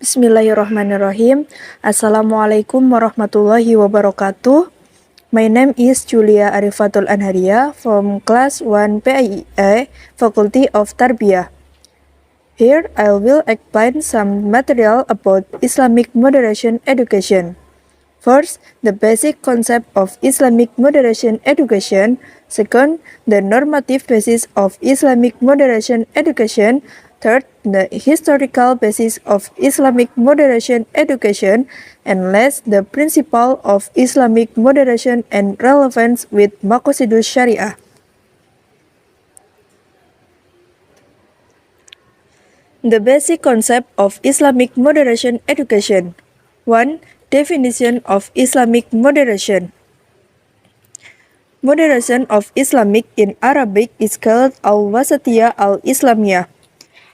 Bismillahirrahmanirrahim. Assalamualaikum warahmatullahi wabarakatuh. My name is Julia Arifatul from class 1 PAI, Faculty of Tarbiyah. Here I will explain some material about Islamic moderation education. First, the basic concept of Islamic moderation education. Second, the normative basis of Islamic moderation education. Third, the historical basis of Islamic moderation education. And last, the principle of Islamic moderation and relevance with Maqasidus Sharia. The basic concept of Islamic moderation education. 1. Definition of Islamic moderation. Moderation of Islamic in Arabic is called al-wasatiyah al-islamiyah.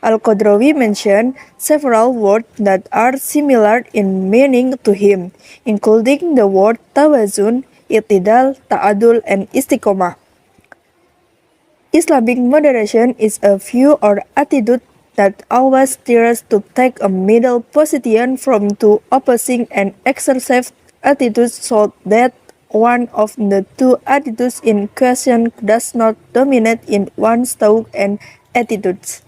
Al-Qadrawi mentioned several words that are similar in meaning to him, including the word tawazun, i'tidal, ta'adul, and istiqomah. Islamic moderation is a view or attitude that always steers to take a middle position from two opposing and excessive attitudes so that one of the two attitudes in question does not dominate in one's thought and attitudes.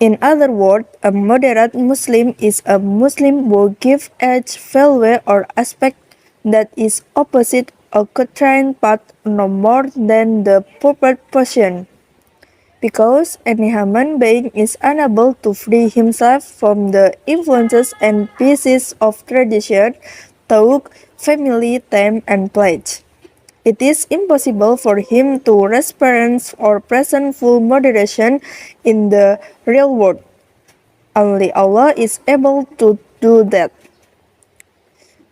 In other words, a moderate Muslim is a Muslim who gives each value or aspect that is opposite a contrarian path no more than the proper portion. Because any human being is unable to free himself from the influences and pieces of tradition, thought, family, time, and pledge. It is impossible for him to experience or present full moderation in the real world. Only Allah is able to do that.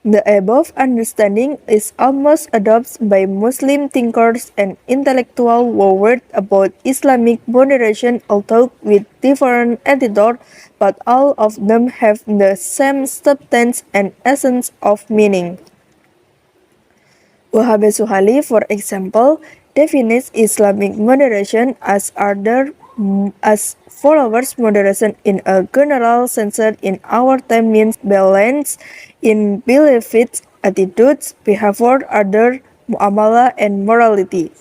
The above understanding is almost adopted by Muslim thinkers and intellectuals who wrote about Islamic moderation, although with different attitudes, but all of them have the same substance and essence of meaning. Wahab Suhali, for example, defines Islamic moderation as followers moderation in a general sense in our time means balance in beliefs, attitudes, behavior, other, muamalah, and morality.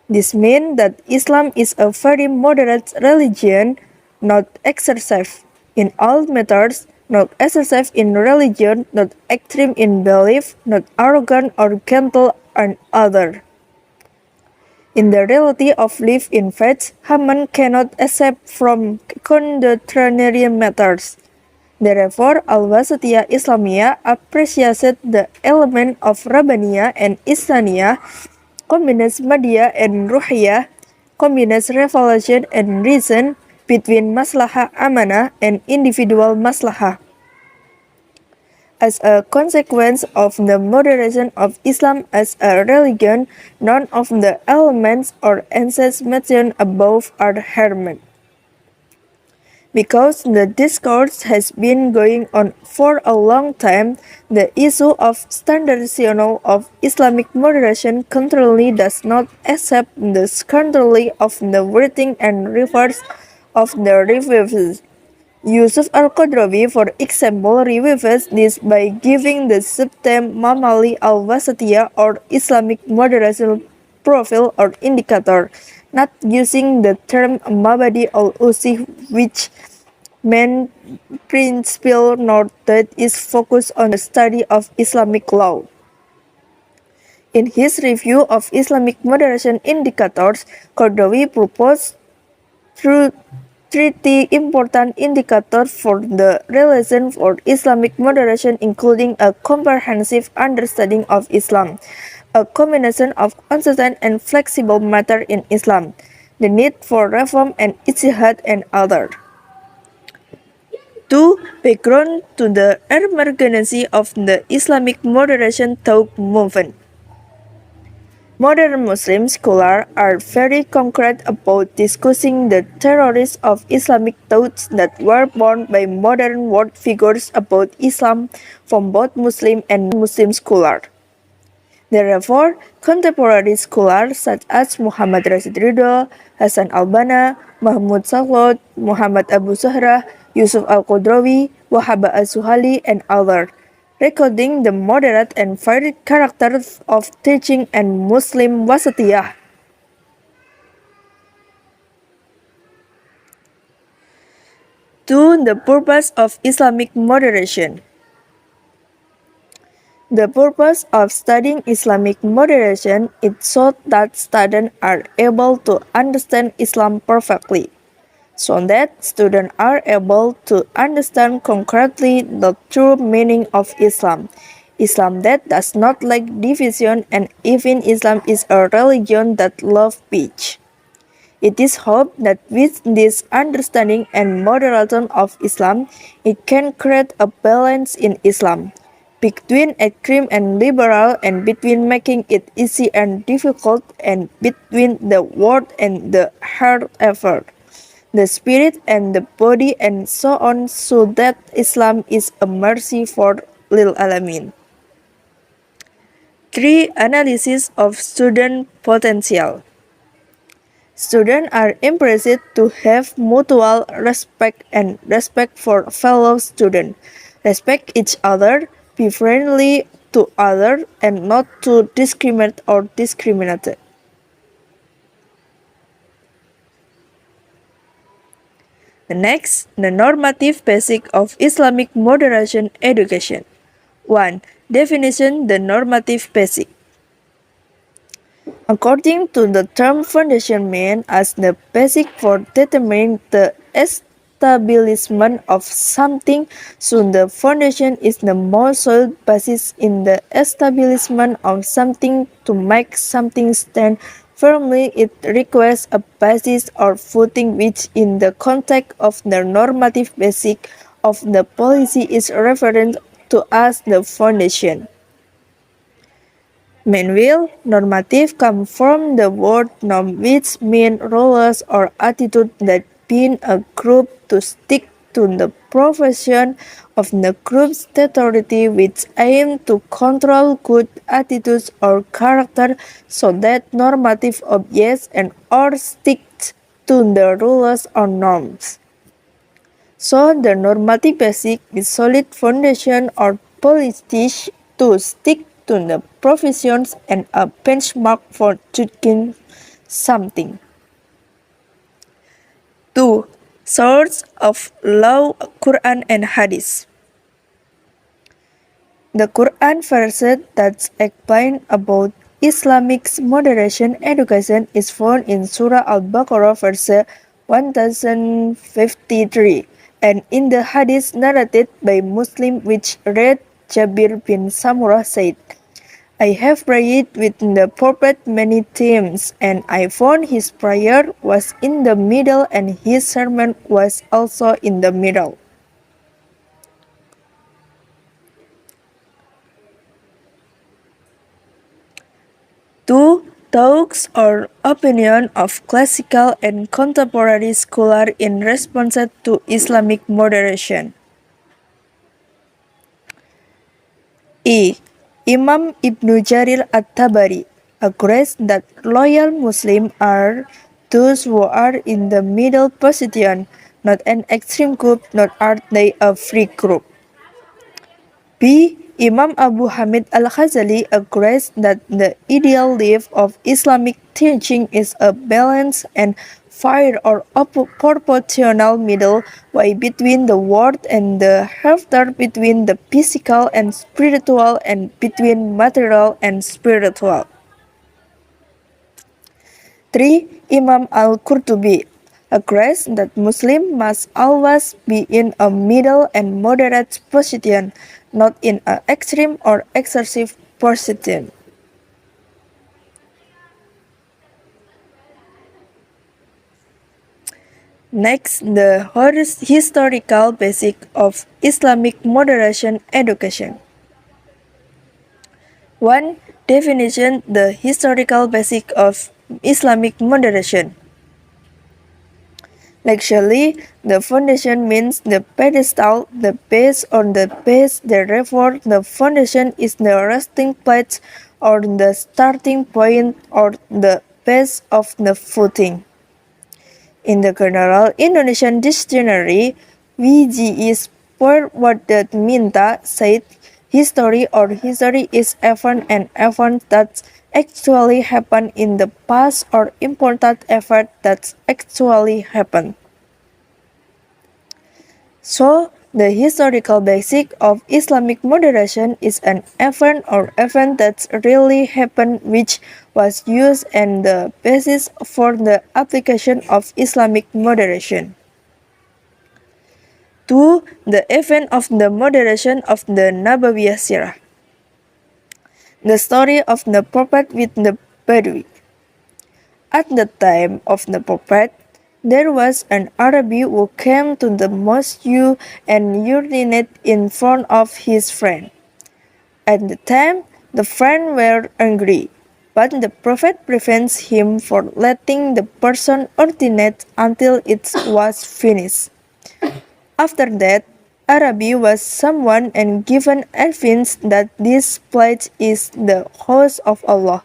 This means that Islam is a very moderate religion, not excessive in all matters, not excessive in religion, not extreme in belief, not arrogant or gentle and other. In the reality of life in faith, human cannot accept from contrarian matters. Therefore, Al-Wasatiyah Islamiyah appreciated the element of Rabbaniyah and Islamiyah, combines Madiyah and Ruhiyah, combines revelation and reason between maslahah amanah and individual maslahah. As a consequence of the moderation of Islam as a religion, none of the elements or essence mentioned above are harmed. Because the discourse has been going on for a long time, the issue of standardization of Islamic moderation currently does not accept the scrutiny of the writing and reverse of the reviewers. Yusuf al-Qadrawi, for example, reviews this by giving the subterm Mamali al-Wasatiyah or Islamic moderation profile or indicator, not using the term Mabadi al-Usi, which meant principle nor that is focused on the study of Islamic law. In his review of Islamic moderation indicators, Qardawi proposed through 30 important indicators for the relation for Islamic moderation, including a comprehensive understanding of Islam, a combination of consistent and flexible matter in Islam, the need for reform and ijtihad and others. 2. Background to the emergence of the Islamic moderation thought movement. Modern Muslim scholars are very concrete about discussing the theories of Islamic thoughts that were born by modern world figures about Islam from both Muslim and non-Muslim scholars. Therefore, contemporary scholars such as Muhammad Rashid Ridho, Hasan al-Banna, Mahmud Sahlot, Muhammad Abu Zuhrah, Yusuf al-Qudrawi, Wahab al-Suhali, and others, recording the moderate and varied character of teaching and Muslim wasatiyah. 2. The purpose of Islamic moderation. The purpose of studying Islamic moderation is so that students are able to understand Islam perfectly, so that students are able to understand concretely the true meaning of Islam. Islam that does not like division, and even Islam is a religion that loves peace. It is hoped that with this understanding and moderation of Islam, it can create a balance in Islam between extreme and liberal, and between making it easy and difficult, and between the word and the heart effort, the spirit and the body, and so on, so that Islam is a mercy for lil alamin. 3. Analysis of student potential. Students are encouraged to have mutual respect and respect for fellow students, respect each other, be friendly to others, and not to discriminate or discriminate. The next, the normative basic of Islamic moderation education. 1. Definition: the normative basic. According to the term, foundation meant as the basic for determining the establishment of something, so the foundation is the most solid basis in the establishment of something. To make something stand firmly, it requires a basis or footing, which in the context of the normative basic of the policy is referred to as the foundation. Meanwhile, normative come from the word norm, which means rules or attitude that bind a group to stick to the profession of the group's authority, which aim to control good attitudes or character, so that normative objects and or stick to the rules or norms. So the normative basic is solid foundation or policy to stick to the professions and a benchmark for judging something. 2. Source of law, Quran and Hadith. The Quran verses that explain about Islamic moderation education is found in Surah Al-Baqarah verse 1053, and in the Hadith narrated by Muslim, which read Jabir bin Samurah said, I have prayed with the Prophet many times, and I found his prayer was in the middle and his sermon was also in the middle. Two, thoughts or opinion of classical and contemporary scholars in response to Islamic moderation. Imam Ibn Jarir at-Tabari agrees that loyal Muslims are those who are in the middle position, not an extreme group, nor are they a free group. B. Imam Abu Hamid al-Ghazali agrees that the ideal life of Islamic teaching is a balanced and fair or proportional middle way between the word and the heart, between the physical and spiritual, and between material and spiritual. 3. Imam al-Qurtubi agrees that Muslims must always be in a middle and moderate position, not in an extreme or excessive position. Next, the historical basic of Islamic moderation education. 1. Definition: the historical basic of Islamic moderation. Actually, the foundation means the pedestal, the base on the base. Therefore, the foundation is the resting place or the starting point or the base of the footing. In the general Indonesian dictionary, VG is Perwada Minta said history or history is an event that actually happened in the past or important event that actually happened. So, the historical basic of Islamic moderation is an event or event that really happened which was used and the basis for the application of Islamic moderation. 2. The event of the moderation of the Nabawiyah Sirah. The story of the Prophet with the Badui. At the time of the Prophet, there was an Arabi who came to the mosque and urinated in front of his friend. At the time, the friend were angry, but the Prophet prevents him from letting the person urinate until it was finished. After that, Arabi was summoned and given evidence that this place is the house of Allah,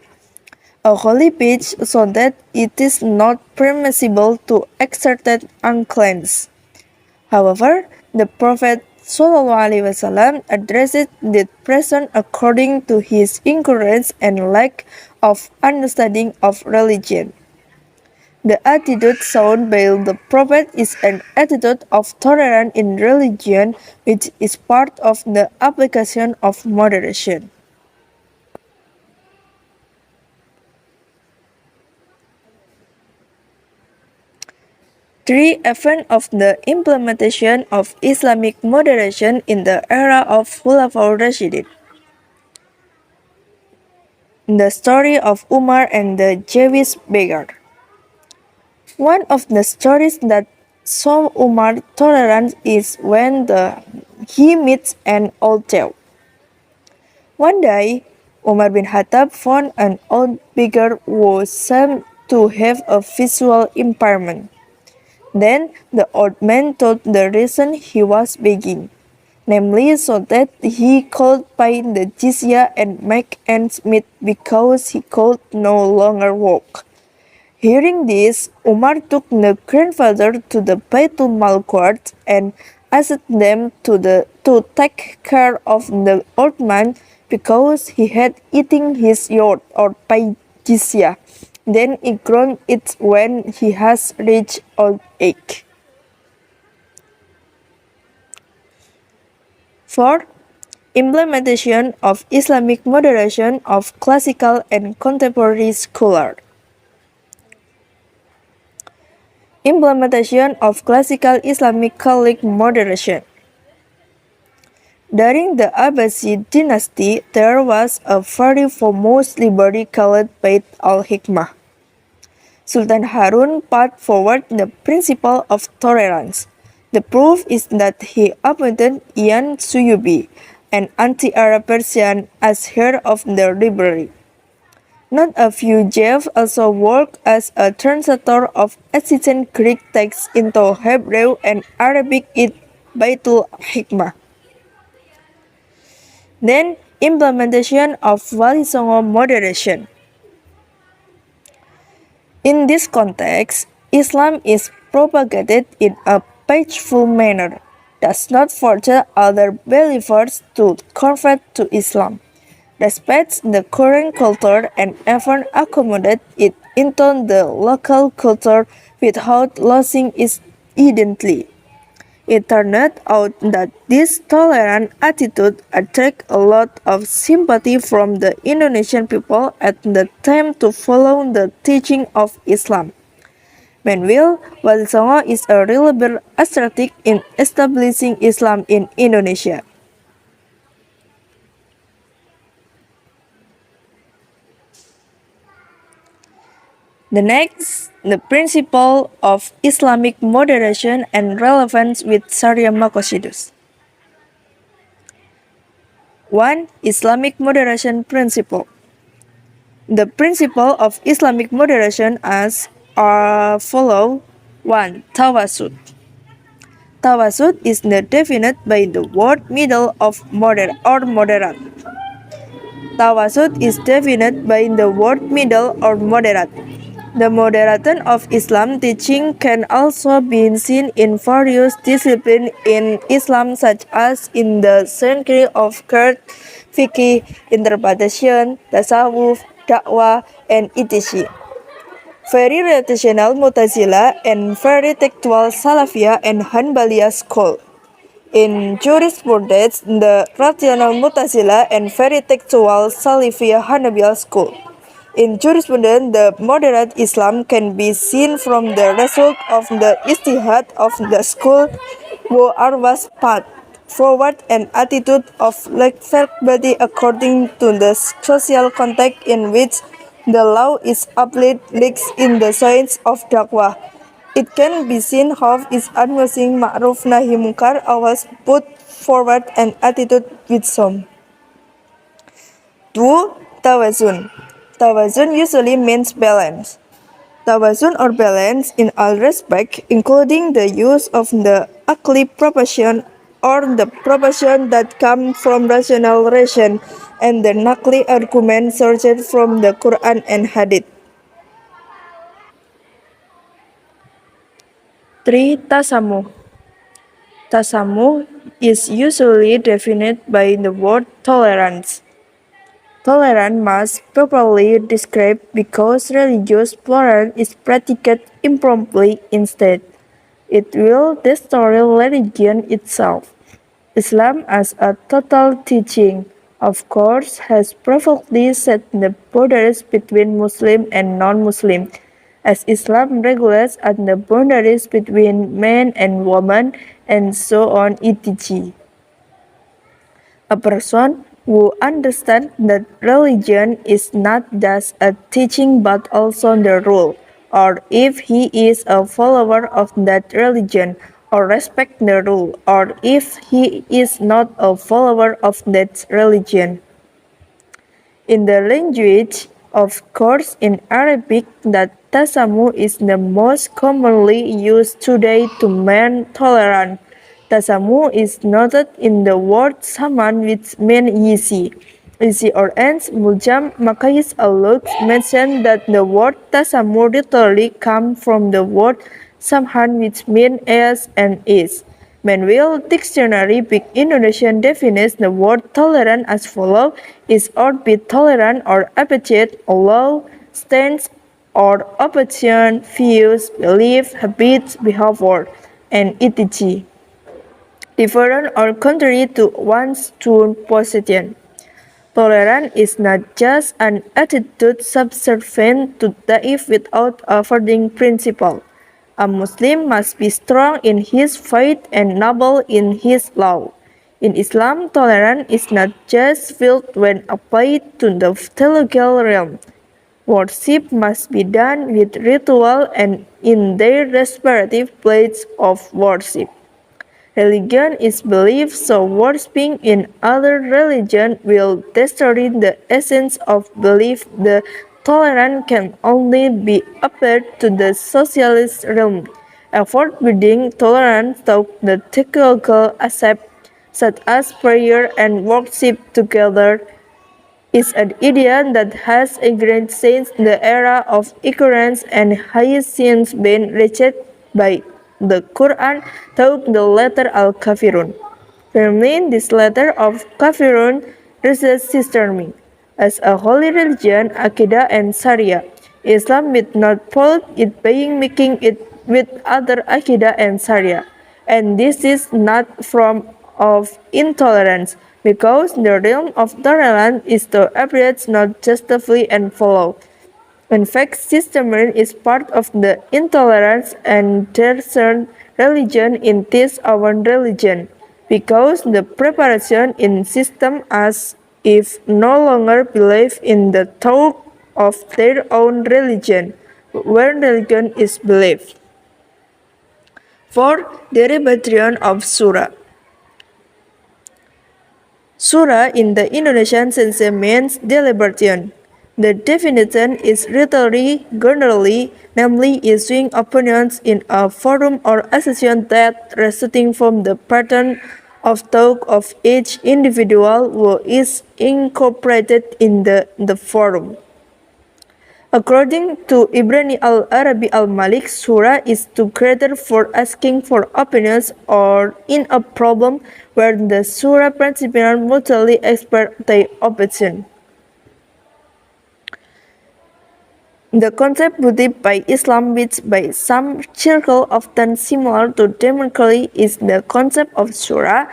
a holy pitch, so that it is not permissible to exert it uncleanness. However, the Prophet ﷺ addressed the person according to his ignorance and lack of understanding of religion. The attitude shown by the Prophet is an attitude of tolerance in religion, which is part of the application of moderation. 3. Event of the implementation of Islamic moderation in the era of Khulafaur Rashidin. The story of Umar and the Jewish beggar. One of the stories that show Umar tolerance is when he meets an old Jew. One day, Umar bin Khattab found an old beggar who seemed to have a visual impairment. Then the old man told the reason he was begging, namely so that he could pay the jizya and make ends meet because he could no longer walk. Hearing this, Umar took the grandfather to the Baitul Mal court and asked them to take care of the old man because he had eaten his yod or paid jizya. Then he grown it when he has reached old age. 4. Implementation of Islamic moderation of classical and contemporary scholars. Implementation of classical Islamic Catholic moderation. During the Abbasid dynasty, there was a very famous library called Bait al-Hikmah. Sultan Harun put forward the principle of tolerance. The proof is that he appointed Ian Suyubi, an anti-Arab Persian, as head of the library. Not a few Jews also worked as a translator of ancient Greek texts into Hebrew and Arabic in Baitul Hikmah. Then, implementation of Wali Songo moderation. In this context, Islam is propagated in a peaceful manner, does not force other believers to convert to Islam, respects the current culture and even accommodate it into the local culture without losing its identity. It turned out that this tolerant attitude attracted a lot of sympathy from the Indonesian people at the time to follow the teaching of Islam. Meanwhile, Wali Songo is a reliable strategy in establishing Islam in Indonesia. The next, the principle of Islamic moderation and relevance with Sharia Makosidus. 1. Islamic moderation principle. The principle of Islamic moderation as are follow. 1. Tawasud. Tawasud is defined by the word middle of moderate or moderate. Tawasud is defined by the word middle or moderate. The moderation of Islam teaching can also be seen in various disciplines in Islam such as in the sanctuary of court, fiqh, interpretation, tasawwuf, dakwah, and etc. Very rational Mu'tazila and very textual Salafiyah and Hanbaliyah school. In jurisprudence, the rational Mu'tazila and very textual Salafiyah Hanabiya school. In jurisprudence, the moderate Islam can be seen from the result of the ijtihad of the school who are was path forward and attitude of flexibility according to the social context in which the law is applied lies in the science of dakwah. It can be seen how is advancing ma'ruf nahi munkar always put forward an attitude with some. 2. Tawazun. Tawazun usually means balance. Tawazun or balance in all respects, including the use of the akli proportion or the proportion that come from rational reason and the nakli argument sourced from the Quran and Hadith. 3. Tasamuh. Tasamuh is usually defined by the word tolerance. Tolerance must properly described because religious tolerance is practiced improperly instead. It will destroy religion itself. Islam as a total teaching, of course, has perfectly set the borders between Muslim and non-Muslim, as Islam regulates at the boundaries between man and woman, and so on etc. A person who understands that religion is not just a teaching but also the rule, or if he is a follower of that religion, or respect the rule, or if he is not a follower of that religion. In the language, of course, in Arabic, that tasamu is the most commonly used today to mean tolerant. Tasamu is noted in the word saman which means easy. Easy or ends Mujam Makayis al-Lutz mentioned that the word tasamu literally comes from the word samhan which means as and is. Manual Dictionary Big Indonesian defines the word tolerant as follows: is or be tolerant or appreciate, allow, stance or opposition, views, belief, habits, behavior, and etc. Different or contrary to one's true position. Tolerance is not just an attitude subservient to Taif without a founding principle. A Muslim must be strong in his faith and noble in his law. In Islam, tolerance is not just felt when applied to the theological realm. Worship must be done with ritual and in their respective places of worship. Religion is belief, so worshipping in other religion will destroy the essence of belief. The tolerance can only be applied to the socialist realm. Effort building tolerance through the theological aspect, such as prayer and worship together, is an idea that has existed since the era of ignorance and has since been rejected by the Quran through the letter Al-Kafirun. Firmly, this letter of Kafirun resists systemic as a holy religion, Aqidah and Sharia. Islam will not fault it by making it with other Aqidah and Sharia. And this is not from of intolerance, because the realm of tolerance is to approach, not justify and follow. In fact, systematism is part of the intolerance, and there's religion in this our religion, because the preparation in system as if no longer believe in the thought of their own religion, where religion is believed. 4. Derivation of Surah. Surah in the Indonesian sense means deliberation. The definition is literally generally, namely issuing opinions in a forum or association that resulting from the pattern of thought of each individual who is incorporated in the forum. According to Ibrani al-Arabi al-Malik, surah is to cater for asking for opinions or in a problem where the surah participants mutually express their opinion. The concept believed by Islam, which by some circles often similar to democracy, is the concept of surah,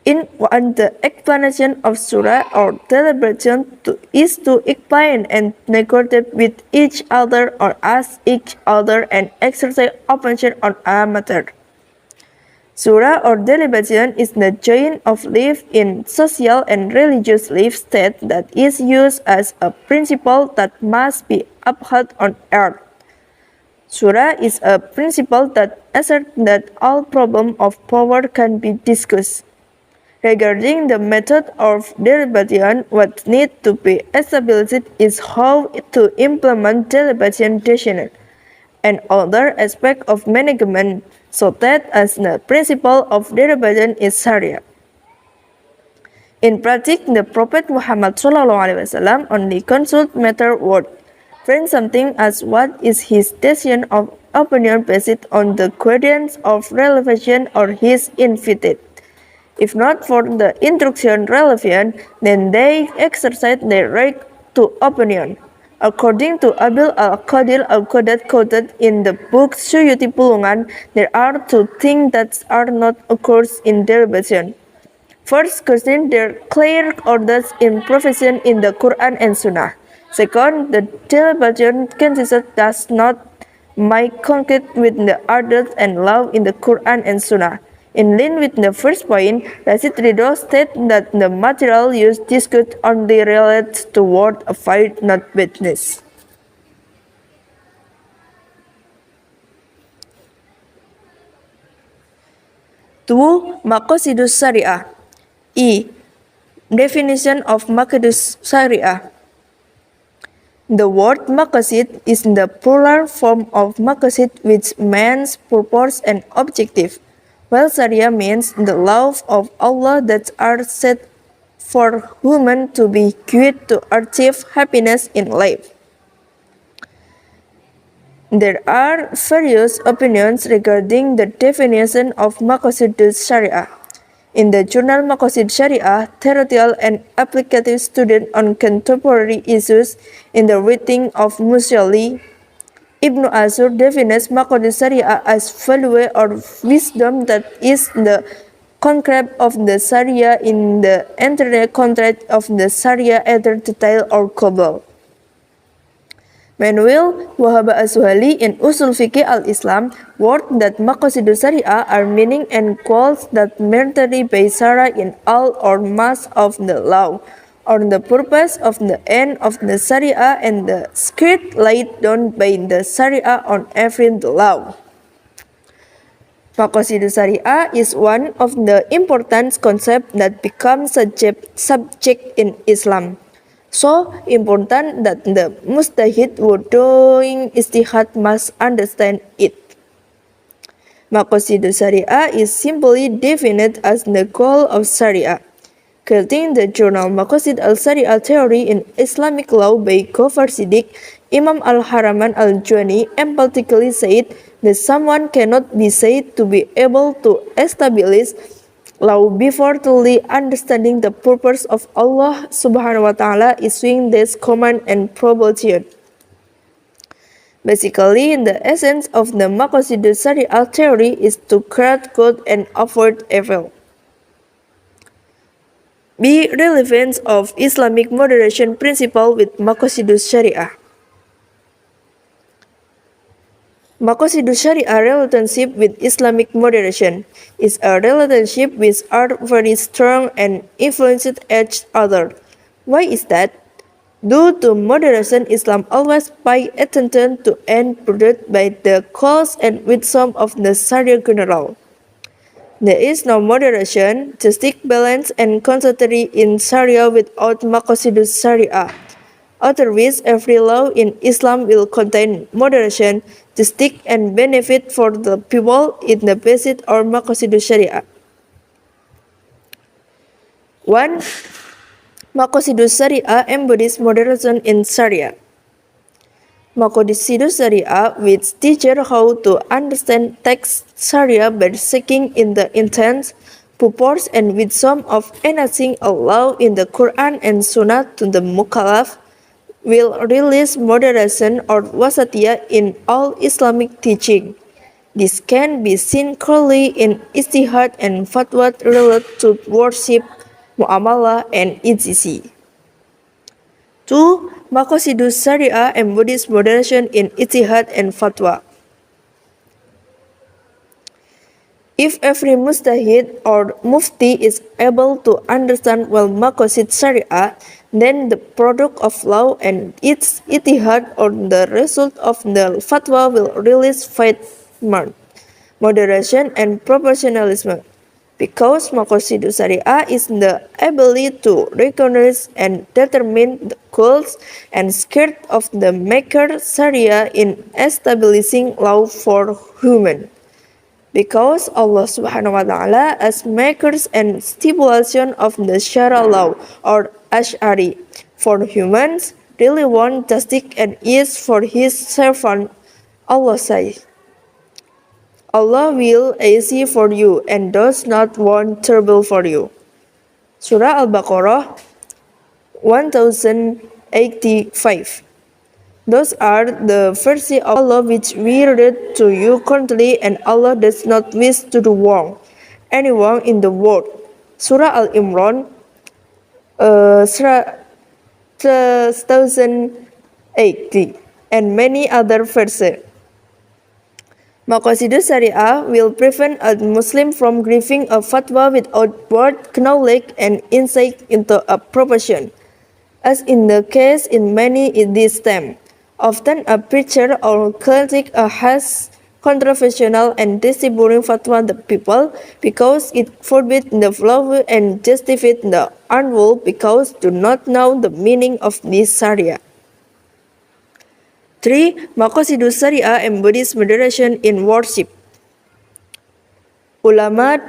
in one the explanation of surah or deliberation is to explain and negotiate with each other or ask each other and exercise opinion on a matter. Surah or deliberation is the joint of life in social and religious life state that is used as a principle that must be upheld on earth. Surah is a principle that asserts that all problems of power can be discussed. Regarding the method of deliberation, what needs to be established is how to implement deliberation decisions and other aspects of management, so that as the principle of deliberation is Sharia. In practice, the Prophet Muhammad SAW only consulted matter word, frame something as what is his decision of opinion based on the credence of relevation or his invited. If not for the instruction relevant, then they exercise their right to opinion. According to Abil al-Qadir al-Qadat quoted in the book Suyuti Pulungan, there are two things that are not occurs in deliberation. First, question their clear orders in profession in the Quran and Sunnah. Second, the deliberation consists does not make conflict with the orders and law in the Quran and Sunnah. In line with the first point, Rashid Ridho states that the material used discussed only relates to word of faith, not witness. 2. Maqasidus Syariah. E. Definition of Maqasidus Syariah. The word maqasid is the plural form of maqasid, which means purpose and objective, while Sharia means the laws of Allah that are set for humans to be guided to achieve happiness in life. There are various opinions regarding the definition of Maqasidus Syariah. In the journal Maqasid Syariah, theoretical and applicative studies on contemporary issues in the writing of Musali, Ibn Ashur defines Maqasid Syariah as value or wisdom that is the concrete of the Sharia in the entire contract of the Sharia, either detail or global. Manuel Wahab As-Suhali in Usul Fiqh al-Islam wrote that Maqasidus Syariah are meaning and goals that mandatory by Sharia in all or most of the law, or the purpose of the end of the Sharia and the script laid down by the Sharia on every law. Maqasidus Syariah is one of the important concepts that becomes subject in Islam. So important that the mustahid who doing istihad must understand it. Maqasidus Syariah is simply defined as the goal of Sharia. Quoting the journal Maqasid al-Syariah Theory in Islamic Law by Ghaffar Siddiq, Imam al-Haraman al-Juwani emphatically said that someone cannot be said to be able to establish law before truly understanding the purpose of Allah subhanahu wa ta'ala issuing this command and prohibition. Basically, the essence of the Maqasidus Syariah theory is to create good and avoid evil. B. Relevance of Islamic moderation principle with Maqasidus Syariah. Maqasidus Syariah relationship with Islamic moderation is a relationship which are very strong and influence each other. Why is that? Due to moderation, Islam always pay attention to end produced by the cause and wisdom of the Sharia general. There is no moderation, justice, balance, and consistency in Sharia without Maqasidus Syariah. Otherwise, every law in Islam will contain moderation, justice, and benefit for the people in the basis or Maqasidus Syariah. 1. Maqasidus Sharia embodies moderation in Sharia. Maqasidus Sharia, which teaches how to understand text Sharia by seeking in the intent, purpose, and wisdom of enacting a law in the Quran and Sunnah to the Mukallaf, will release moderation or wasatiyah in all Islamic teaching. This can be seen clearly in ijtihad and fatwa related to worship, muamalah, and etc. 2. Maqasidus Sharia embodies moderation in ijtihad and fatwa. If every mujtahid or mufti is able to understand well maqasid Sharia, then the product of law and its ijtihad or the result of the fatwa will release faith, moderation, and proportionalism. Because maqasidus Sharia is the ability to recognize and determine the goals and scope of the maker Sharia in establishing law for human. Because Allah Subhanahu wa Ta'ala as makers and stipulation of the Sharia law or Ash'ari for humans really want justice and ease for his servant. Allah says, Allah will easy for you and does not want trouble for you. Surah Al-Baqarah 1085. Those are the verses of Allah which we read to you currently, and Allah does not wish to do wrong anyone in the world. Surah Al-Imran 1080 and many other verses. Maqasidus Sharia will prevent a Muslim from giving a fatwa without word, knowledge, and insight into a proportion, as in the case in many in this time. Often a preacher or critic has controversial and disturbing fatwa the people because it forbids the flow and justifies the unrule because do not know the meaning of this Sharia. 3. Maqasidus Sharia embodies moderation in worship. Ulama,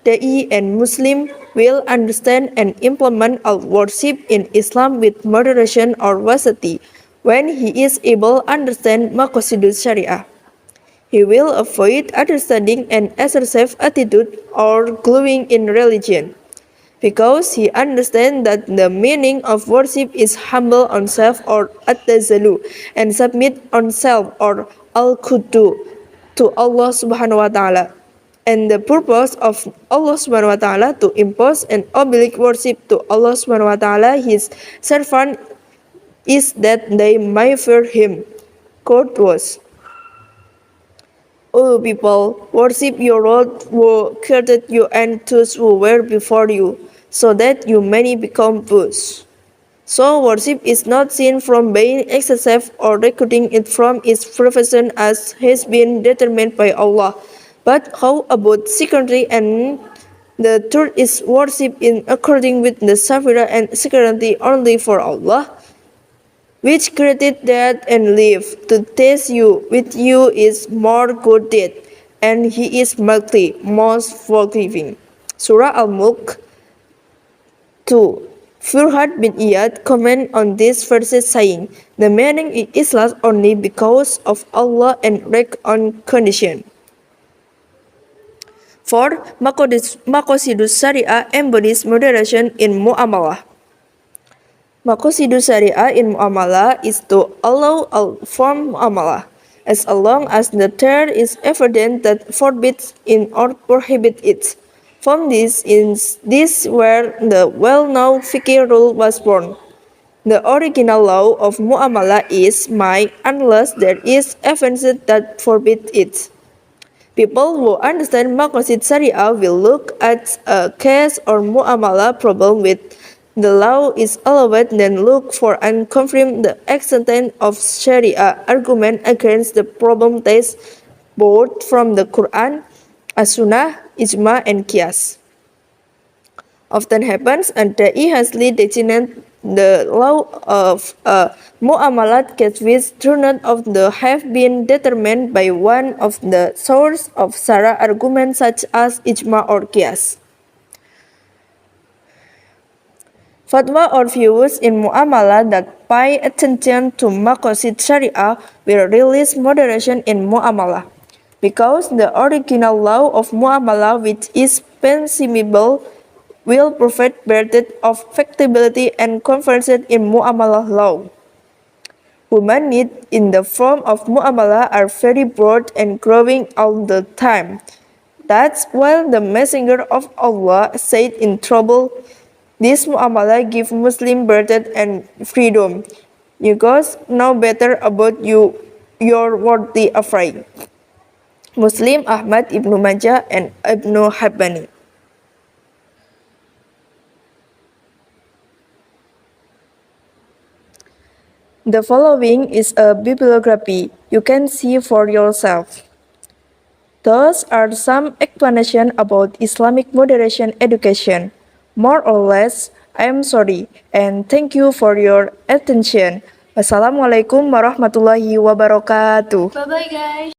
Da'i, and Muslim will understand and implement our worship in Islam with moderation or wasati when he is able to understand Maqasidus Sharia. He will avoid understanding an excessive attitude or gluing in religion, because he understands that the meaning of worship is humble oneself or at-tazalu and submit oneself or al-kudu to Allah Subhanahu wa Ta'ala. And the purpose of Allah Subhanahu wa Ta'ala to impose an oblique worship to Allah Subhanahu wa Ta'ala, his servant, is that they may fear him. Quote was, O people, worship your Lord who created you and those who were before you, so that you may become wise. So worship is not seen from being excessive or recruiting it from its profession as has been determined by Allah. But how about security and the truth is worship in according with the Safira and security only for Allah, which created death and life, to test you with you is more good deed, and he is mighty, most forgiving. Surah Al-Mulk 2. Furhad bin Iyad comment on these verses saying, the meaning is Islam only because of Allah and rest on condition. 4. Maqasidus Sharia embodies moderation in mu'amalah. Maqasidus Sharia in mu'amalah is to allow all form mu'amalah, as long as the third is evident that forbids it or prohibits it. From this is this where the well-known fiqh rule was born. The original law of mu'amalah is my unless there is evidence that forbids it. People who understand Maqasid Sharia will look at a case or mu'amalah problem with the law is allowed, then look for and confirm the extent of Sharia argument against the problem test both from the Quran, As-Sunnah, Ijma, and Qiyas. Often happens and Da'i has designated the law of mu'amalat case which do not of the have been determined by one of the source of Sharia argument such as Ijma or Qiyas. Fatwa or views in muamalah that pay attention to maqasid sharia will release moderation in muamalah, because the original law of muamalah, which is pensimable, will provide benefit of flexibility and convergence in muamalah law. Human needs in the form of muamalah are very broad and growing all the time. That's why the Messenger of Allah said in trouble, this muamalah give Muslim birth and freedom. You guys know better about your worthy afraid. Muslim Ahmad Ibnu Majah and Ibnu Habbani. The following is a bibliography you can see for yourself. Those are some explanations about Islamic moderation education. More or less, I am sorry and thank you for your attention. Wassalamualaikum warahmatullahi wabarakatuh. Bye bye guys.